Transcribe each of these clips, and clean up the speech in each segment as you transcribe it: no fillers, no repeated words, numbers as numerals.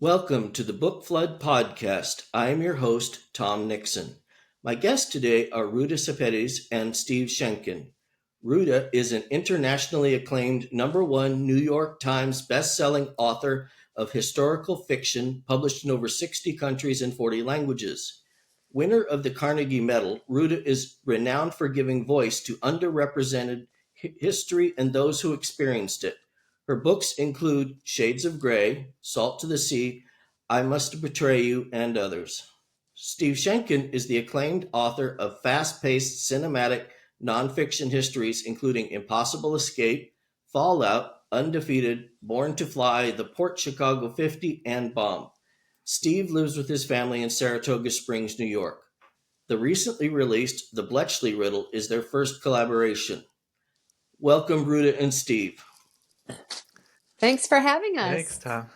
Welcome to the Book Flood Podcast. I am your host, Tom Nixon. My guests today are Ruta Sepetys and Steve Sheinkin. Ruta is an internationally acclaimed #1 New York Times bestselling author of historical fiction published in over 60 countries and 40 languages. Winner of the Carnegie Medal, Ruta is renowned for giving voice to underrepresented history and those who experienced it. Her books include Shades of Grey, Salt to the Sea, I Must Betray You, and others. Steve Sheinkin is the acclaimed author of fast-paced cinematic nonfiction histories including Impossible Escape, Fallout, Undefeated, Born to Fly, The Port Chicago 50, and Bomb. Steve lives with his family in Saratoga Springs, New York. The recently released The Bletchley Riddle is their first collaboration. Welcome, Ruta and Steve. Thanks for having us. Thanks, Tom.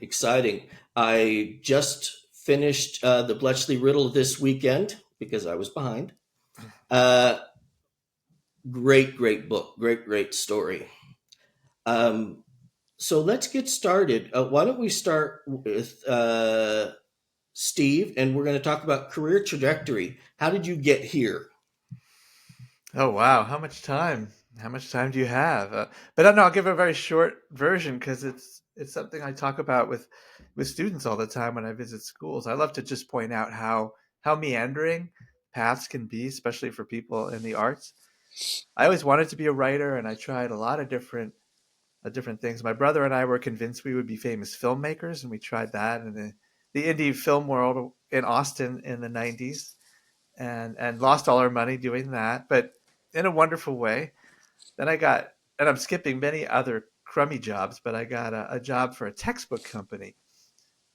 Exciting. I just finished the Bletchley Riddle this weekend because I was behind. Great book. Great story. So let's get started. Why don't we start with Steve, and we're going to talk about career trajectory. How did you get here? Oh, wow. How much time? How much time do you have? But I don't know, I'll give a very short version because it's something I talk about with students all the time when I visit schools. I love to just point out how meandering paths can be, especially for people in the arts. I always wanted to be a writer, and I tried a lot of different things. My brother and I were convinced we would be famous filmmakers, and we tried that in the indie film world in Austin in the 90s, and lost all our money doing that, but in a wonderful way. Then and I'm skipping many other crummy jobs, but I got a job for a textbook company,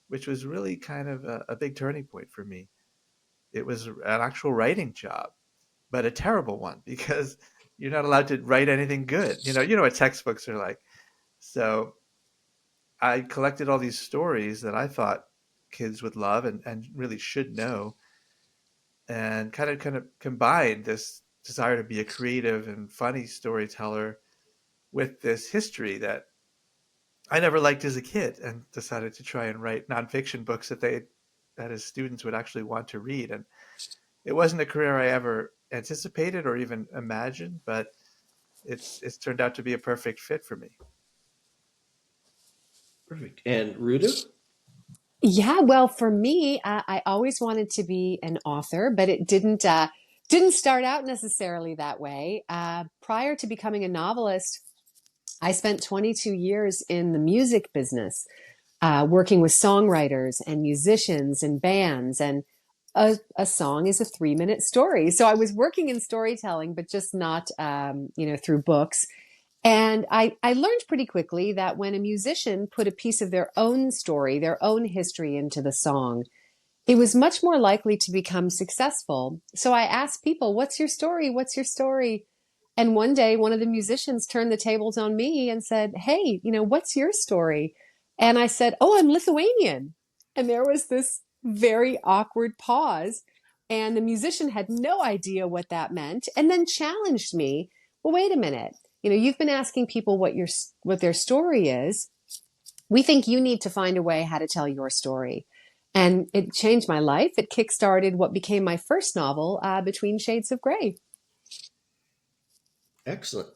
which was really kind of a big turning point for me. It was an actual writing job, but a terrible one because you're not allowed to write anything good. You know what textbooks are like. So I collected all these stories that I thought kids would love and really should know, and kind of combined this desire to be a creative and funny storyteller with this history that I never liked as a kid, and decided to try and write nonfiction books that his students would actually want to read. And it wasn't a career I ever anticipated or even imagined, but it's turned out to be a perfect fit for me. Perfect. And Ruta? Yeah, well, for me, I always wanted to be an author, but it didn't start out necessarily that way. Prior to becoming a novelist, I spent 22 years in the music business, working with songwriters and musicians and bands. And a song is a 3-minute story. So I was working in storytelling, but just not, through books. And I learned pretty quickly that when a musician put a piece of their own story, their own history into the song, it was much more likely to become successful. So I asked people, what's your story? What's your story? And one day, one of the musicians turned the tables on me and said, hey, what's your story? And I said, oh, I'm Lithuanian. And there was this very awkward pause. And the musician had no idea what that meant, and then challenged me. Well, wait a minute. You've been asking people what their story is. We think you need to find a way how to tell your story. And it changed my life. It kickstarted what became my first novel, Between Shades of Grey. Excellent.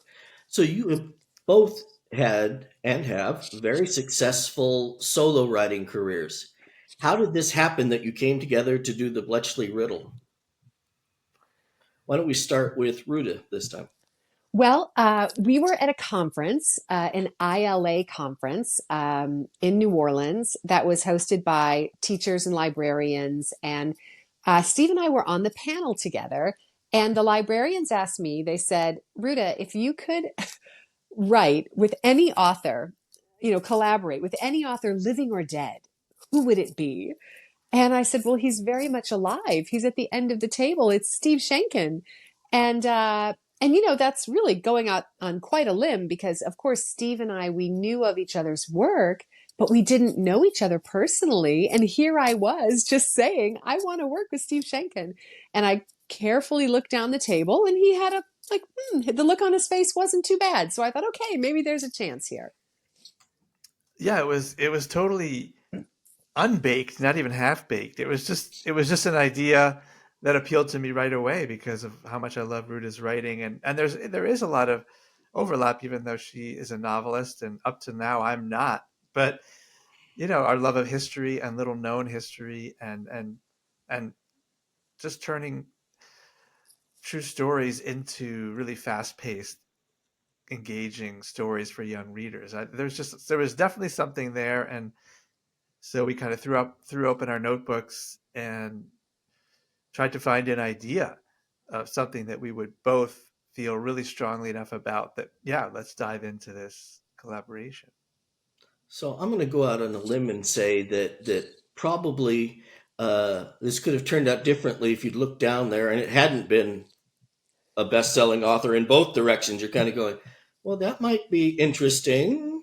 So you have both had and have very successful solo writing careers. How did this happen that you came together to do the Bletchley Riddle? Why don't we start with Ruta this time? Well, we were at a conference, an ILA conference in New Orleans that was hosted by teachers and librarians. And Steve and I were on the panel together. And the librarians asked me, they said, Ruta, if you could write with any author, collaborate with any author living or dead, who would it be? And I said, well, he's very much alive. He's at the end of the table. It's Steve Sheinkin. And that's really going out on quite a limb because, of course, Steve and I, we knew of each other's work, but we didn't know each other personally. And here I was just saying, I want to work with Steve Sheinkin. And I carefully looked down the table, and he had the look on his face wasn't too bad. So I thought, okay, maybe there's a chance here. Yeah, it was totally unbaked, not even half baked. It was just an idea that appealed to me right away because of how much I love Ruta's writing, and there is a lot of overlap, even though she is a novelist, and up to now I'm not. But our love of history and little known history, and just turning true stories into really fast paced, engaging stories for young readers. There was definitely something there, and so we kind of threw open our notebooks and tried to find an idea of something that we would both feel really strongly enough about that, yeah, let's dive into this collaboration. So I'm going to go out on a limb and say that probably this could have turned out differently if you'd looked down there and it hadn't been a best-selling author in both directions. You're kind of going, well, that might be interesting.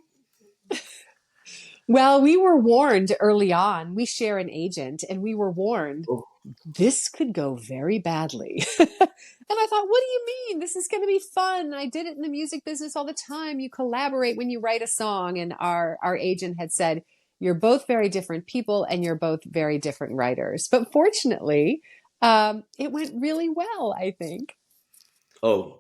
Well, we were warned early on. We share an agent, and we were warned Oh, this could go very badly. And I thought, what do you mean? This is going to be fun. I did it in the music business all the time. You collaborate when you write a song. And our agent had said, you're both very different people and you're both very different writers. But fortunately, it went really well, I think. oh,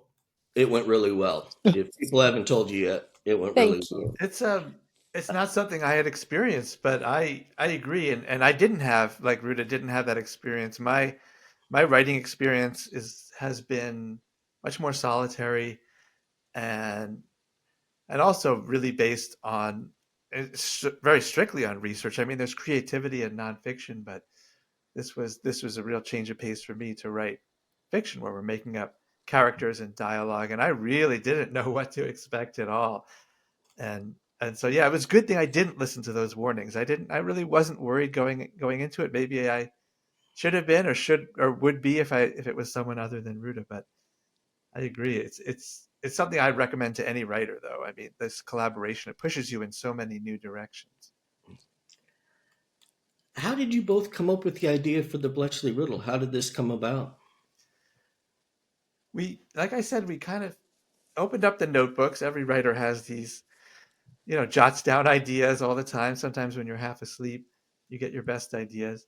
it went really well. If people haven't told you yet, it went really Thank well. you. It's not something I had experienced, but I agree, and I didn't have, like Ruta didn't have that experience. My writing experience has been much more solitary, and also really based on very strictly on research. I mean, there's creativity in nonfiction, but this was a real change of pace for me to write fiction where we're making up characters and dialogue, and I really didn't know what to expect at all. And so yeah, it was a good thing I didn't listen to those warnings. I really wasn't worried going into it. Maybe I should have been, or should, or would be, if it was someone other than Ruta. But I agree. It's something I'd recommend to any writer, though. I mean, this collaboration, it pushes you in so many new directions. How did you both come up with the idea for the Bletchley Riddle? How did this come about? Like I said, we kind of opened up the notebooks. Every writer has these, jots down ideas all the time. Sometimes when you're half asleep, you get your best ideas.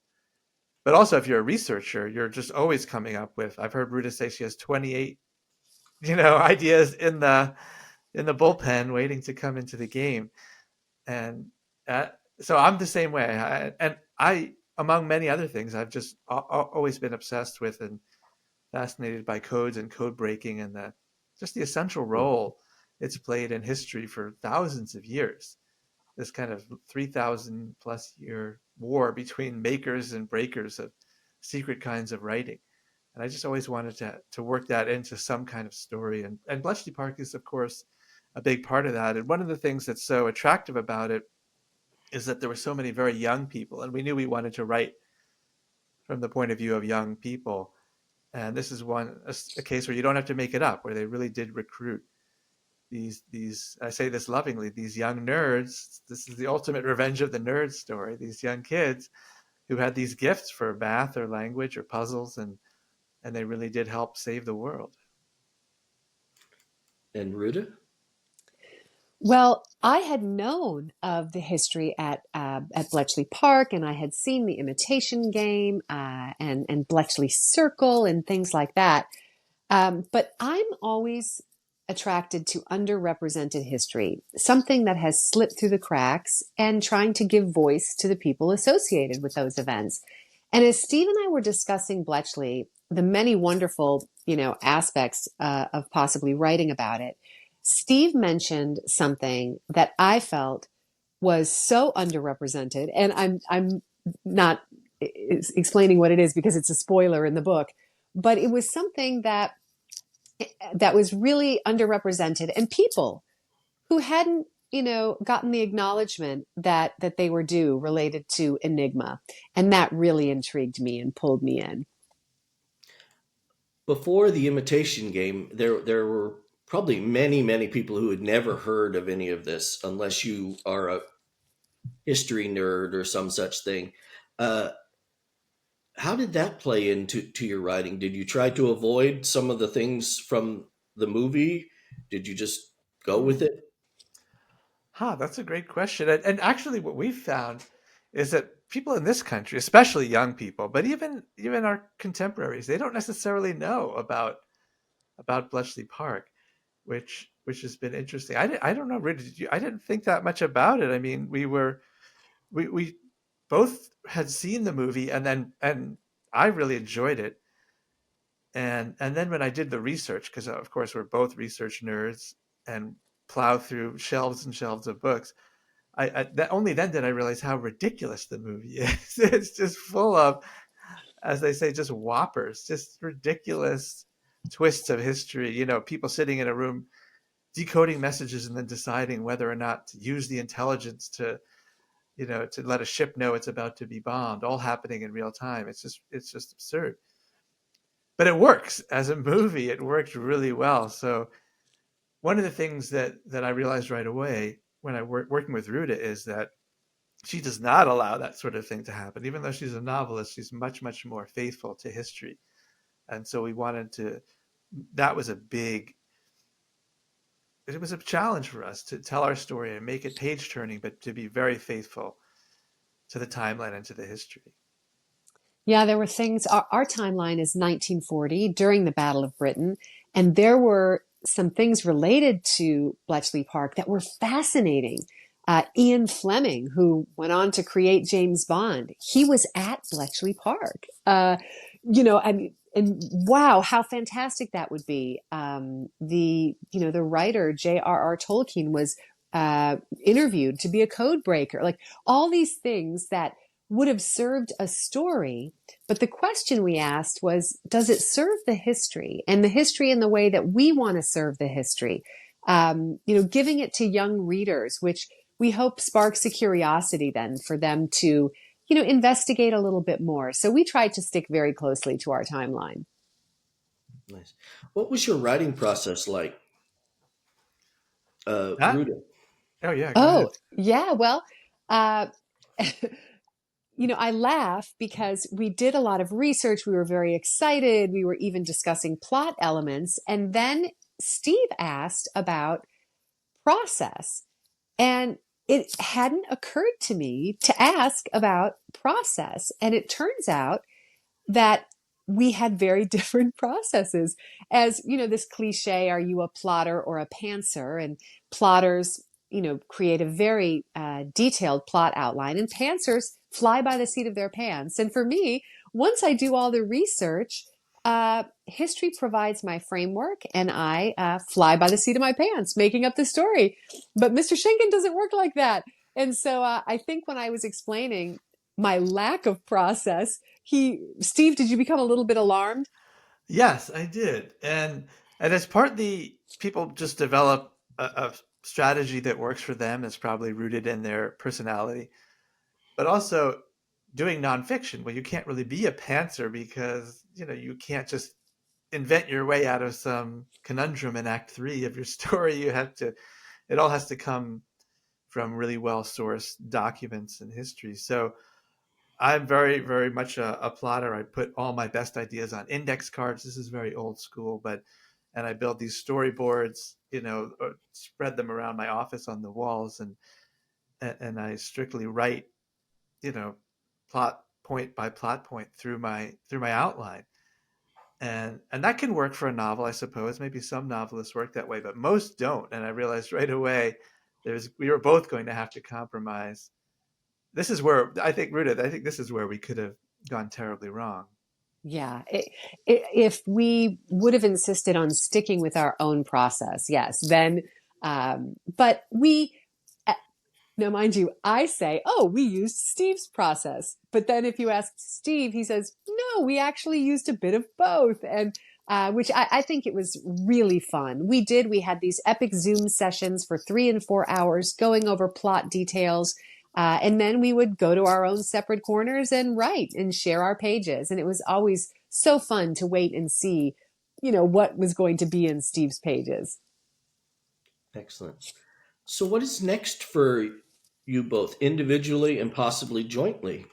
But also, if you're a researcher, you're just always coming up with. I've heard Ruta say she has 28, ideas in the bullpen waiting to come into the game, and so I'm the same way. Among many other things, I've just always been obsessed with and fascinated by codes and code breaking, and just the essential role it's played in history for thousands of years. This kind of 3,000 plus year war between makers and breakers of secret kinds of writing. And I just always wanted to work that into some kind of story. And Bletchley Park is, of course, a big part of that. And one of the things that's so attractive about it is that there were so many very young people, and we knew we wanted to write from the point of view of young people. And this is a case where you don't have to make it up, where they really did recruit these I say this lovingly, these young nerds. This is the ultimate revenge of the nerd story. These young kids who had these gifts for math or language or puzzles, and they really did help save the world. And Ruta? Well, I had known of the history at Bletchley Park, and I had seen the Imitation Game and Bletchley Circle and things like that. But I'm always attracted to underrepresented history, something that has slipped through the cracks, and trying to give voice to the people associated with those events. And as Steve and I were discussing Bletchley, the many wonderful, aspects of possibly writing about it, Steve mentioned something that I felt was so underrepresented, and I'm not explaining what it is because it's a spoiler in the book, but it was something that was really underrepresented, and people who hadn't gotten the acknowledgement that they were due related to Enigma, and that really intrigued me and pulled me in. Before the Imitation Game, there were probably many people who had never heard of any of this, unless you are a history nerd or some such thing. Uh, how did that play into your writing? Did you try to avoid some of the things from the movie? Did you just go with it? That's a great question. And actually, what we've found is that people in this country, especially young people, but even our contemporaries, they don't necessarily know about Bletchley Park, which has been interesting. I don't know, Rita, I didn't think that much about it. I mean, we both had seen the movie, and I really enjoyed it. And then when I did the research, because of course we're both research nerds and plow through shelves and shelves of books, that only then did I realize how ridiculous the movie is. It's just full of, as they say, just whoppers, just ridiculous twists of history. People sitting in a room decoding messages and then deciding whether or not to use the intelligence to let a ship know it's about to be bombed, all happening in real time. It's just absurd. But it works as a movie. It worked really well. So one of the things that I realized right away when I working with Ruta is that she does not allow that sort of thing to happen. Even though she's a novelist, she's much, much more faithful to history. And so we wanted to, that was it was a challenge for us to tell our story and make it page turning, but to be very faithful to the timeline and to the history. Yeah, there were things. Our timeline is 1940 during the Battle of Britain, and there were some things related to Bletchley Park that were fascinating. Ian Fleming, who went on to create James Bond, he was at Bletchley Park. And wow, how fantastic that would be. The writer J.R.R. Tolkien was interviewed to be a code breaker. Like all these things that would have served a story. But the question we asked was, does it serve the history and the history in the way that we want to serve the history? Giving it to young readers, which we hope sparks a curiosity then for them to, investigate a little bit more. So we tried to stick very closely to our timeline. Nice. What was your writing process like, That, Ruta? oh yeah, go ahead. Oh, yeah. Well, uh, I laugh because we did a lot of research. We were very excited. We were even discussing plot elements. And then Steve asked about process. And it hadn't occurred to me to ask about process. And it turns out that we had very different processes. As this cliche, are you a plotter or a pantser? And plotters, create a very detailed plot outline, and pantsers fly by the seat of their pants. And for me, once I do all the research, history provides my framework, and I fly by the seat of my pants, making up the story. But Mr. Sheinkin doesn't work like that. And so I think when I was explaining my lack of process, Steve, did you become a little bit alarmed? Yes, I did. And as partly people just develop a strategy that works for them, that's probably rooted in their personality, but also doing nonfiction. Well, you can't really be a pantser because you can't just invent your way out of some conundrum in Act Three of your story. It all has to come from really well sourced documents and history. So I'm very, very much a plotter. I put all my best ideas on index cards. This is very old school, and I build these storyboards, or spread them around my office on the walls, and I strictly write, you know, plot point by plot point through my outline. And that can work for a novel, I suppose. Maybe some novelists work that way, but most don't. And I realized right away we were both going to have to compromise. This is where I think, Ruta, I think this is where we could have gone terribly wrong. Yeah. If we would have insisted on sticking with our own process, yes, then, but uh, now mind you, I say, oh, we used Steve's process. But then if you ask Steve, he says, no, we actually used a bit of both. And, which I think it was really fun. We had these epic Zoom sessions for 3 and 4 hours going over plot details. And then we would go to our own separate corners and write and share our pages. And it was always so fun to wait and see, what was going to be in Steve's pages. Excellent. So, what is next for you both, individually and possibly jointly?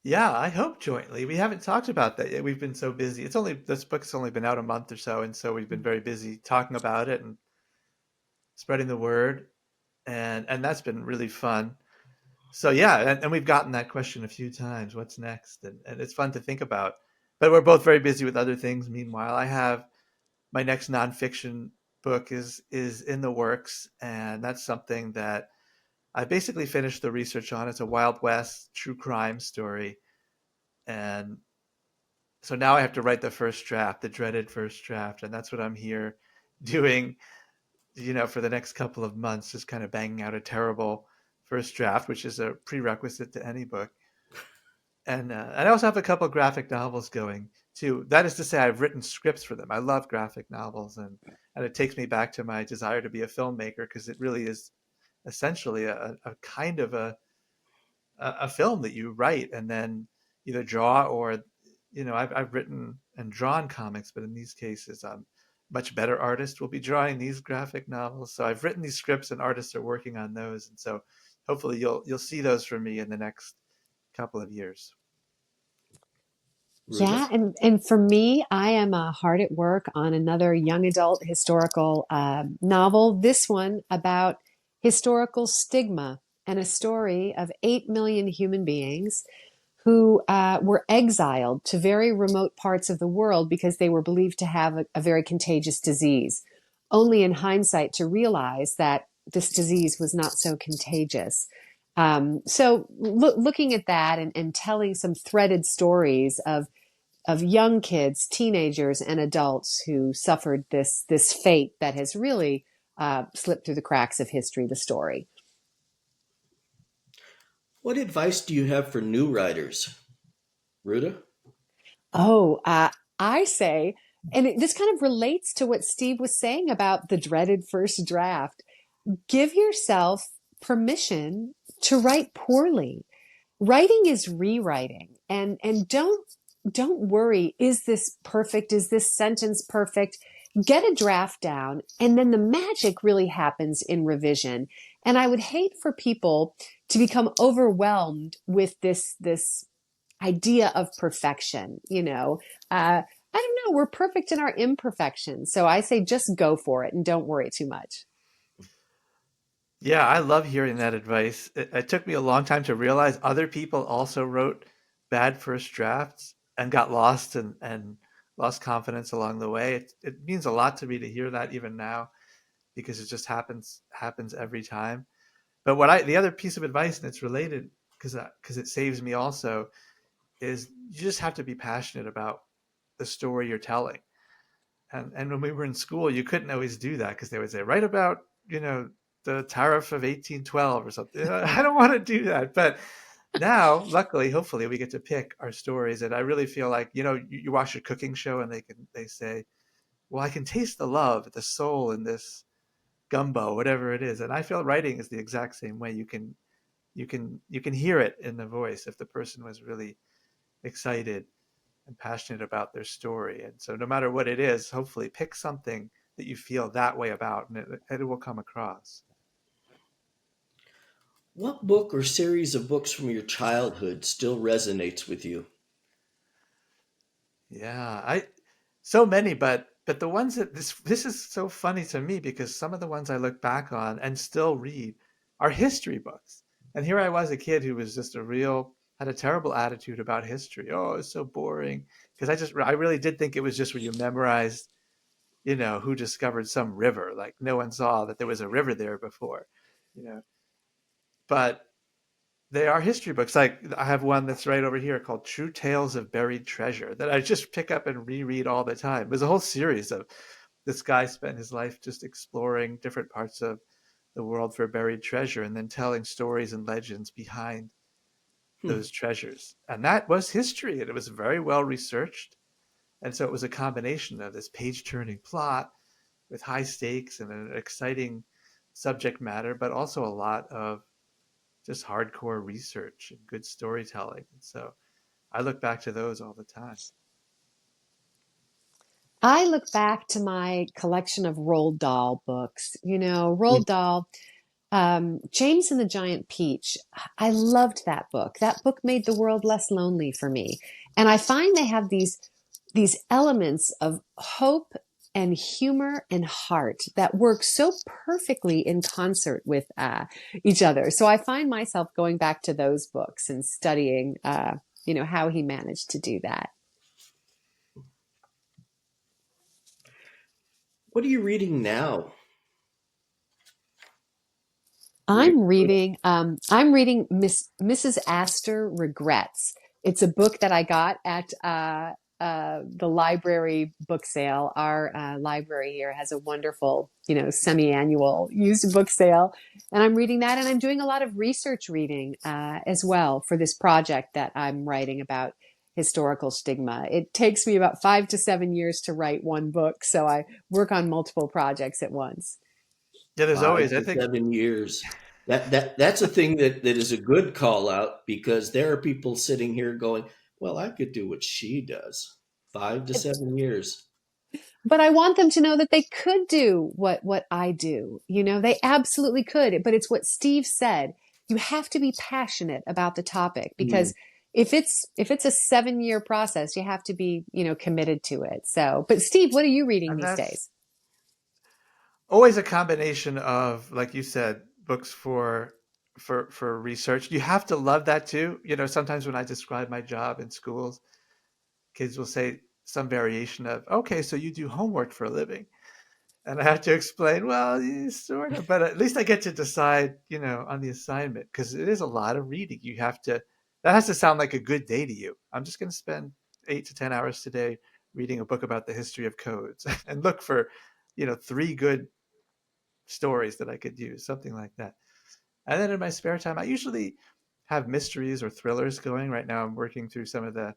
Yeah, I hope jointly. We haven't talked about that yet. We've been so busy. This book's only been out a month or so, and so we've been very busy talking about it and spreading the word. and that's been really fun. So yeah, and we've gotten that question a few times. What's next? And it's fun to think about. But we're both very busy with other things. Meanwhile, I have my next nonfiction book is in the works, and that's something that I basically finished the research on. It's a Wild West true crime story, and so now I have to write the first draft, the dreaded first draft, and that's what I'm here doing, for the next couple of months, just kind of banging out a terrible first draft, which is a prerequisite to any book. And I also have a couple of graphic novels going too. That is to say, I've written scripts for them. I love graphic novels, and it takes me back to my desire to be a filmmaker, because it really is essentially a kind of a film that you write and then either draw or, I've written and drawn comics, but in these cases, much better artist will be drawing these graphic novels. So I've written these scripts and artists are working on those, and so hopefully you'll see those from me in the next couple of years. Yeah, Ruta? and for me, I am hard at work on another young adult historical novel. This one about historical stigma and a story of 8 million human beings who were exiled to very remote parts of the world because they were believed to have a very contagious disease. Only in hindsight to realize that this disease was not so contagious. Looking at that and telling some threaded stories of young kids, teenagers, and adults who suffered this fate that has really slipped through the cracks of history. The story. What advice do you have for new writers? Ruta? Oh, I say, and this kind of relates to what Steve was saying about the dreaded first draft. Give yourself permission to write poorly. Writing is rewriting, and don't worry, is this perfect? Is this sentence perfect? Get a draft down, and then the magic really happens in revision. And I would hate for people to become overwhelmed with this idea of perfection. I don't know, we're perfect in our imperfections. So I say just go for it and don't worry too much. Yeah, I love hearing that advice. It took me a long time to realize other people also wrote bad first drafts and got lost and lost confidence along the way. It means a lot to me to hear that even now, because it just happens every time. But the other piece of advice, and it's related because it saves me also, is you just have to be passionate about the story you're telling. And when we were in school, you couldn't always do that because they would say, write about, the tariff of 1812 or something. I don't want to do that. But now, luckily, hopefully, we get to pick our stories. And I really feel like, you watch a cooking show and they say, well, I can taste the love, the soul in this gumbo, whatever it is. And I feel writing is the exact same way. You can hear it in the voice if the person was really excited and passionate about their story. And so no matter what it is, hopefully pick something that you feel that way about, and it will come across. What book or series of books from your childhood still resonates with you? Yeah, I so many, but the ones that this is so funny to me because some of the ones I look back on and still read are history books. And here I was, a kid who was just had a terrible attitude about history. Oh, it's so boring. Because I really did think it was just where you memorized, who discovered some river. Like no one saw that there was a river there before, you know. But they are history books. Like I have one that's right over here called True Tales of Buried Treasure that I just pick up and reread all the time. There's a whole series of this guy spent his life just exploring different parts of the world for buried treasure and then telling stories and legends behind Hmm. those treasures. And that was history, and it was very well researched. And so it was a combination of this page turning plot with high stakes and an exciting subject matter, but also a lot of just hardcore research and good storytelling. And so I look back to those all the time. I look back to my collection of Roald Dahl books. Roald Dahl, James and the Giant Peach. I loved that book. That book made the world less lonely for me. And I find they have these elements of hope and humor and heart that work so perfectly in concert with each other. So I find myself going back to those books and studying, how he managed to do that. What are you reading now? I'm reading Mrs. Astor Regrets. It's a book that I got at the library book sale. Our library here has a wonderful, semi-annual used book sale, and I'm reading that. And I'm doing a lot of research reading as well for this project that I'm writing about historical stigma. It takes me about 5 to 7 years to write one book, so I work on multiple projects at once. Yeah, there's Five always, I to think, 7 years. That's a thing that is a good call out, because there are people sitting here going, "Well, I could do what she does." 5 to 7 years. But I want them to know that they could do what I do. They absolutely could. But it's what Steve said. You have to be passionate about the topic, Hmm. because if it's a 7 year process, you have to be, committed to it. So, but Steve, what are you reading and these that's days? always a combination of, like you said, books for research. You have to love that too. Sometimes when I describe my job in schools, kids will say some variation of, "Okay, so you do homework for a living." And I have to explain, well, yeah, sort of, but at least I get to decide, on the assignment, because it is a lot of reading. That has to sound like a good day to you. I'm just going to spend 8 to 10 hours today reading a book about the history of codes and look for, three good stories that I could use, something like that. And then in my spare time, I usually have mysteries or thrillers going. Right now, I'm working through some of the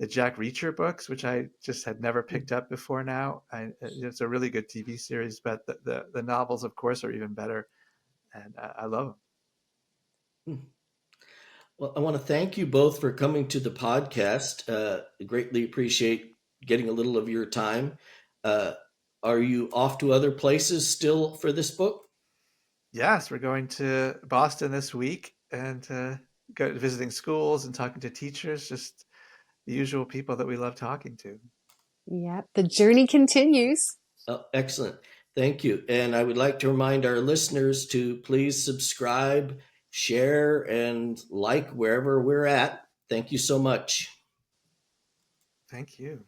Jack Reacher books, which I just had never picked up before now. It's a really good TV series, but the novels, of course, are even better, and I love them. Well, I want to thank you both for coming to the podcast. Greatly appreciate getting a little of your time. Uh, are you off to other places still for this book? Yes, we're going to Boston this week and go visiting schools and talking to teachers, just the usual people that we love talking to. Yep, the journey continues. Oh, excellent. Thank you. And I would like to remind our listeners to please subscribe, share, and like wherever we're at. Thank you so much. Thank you.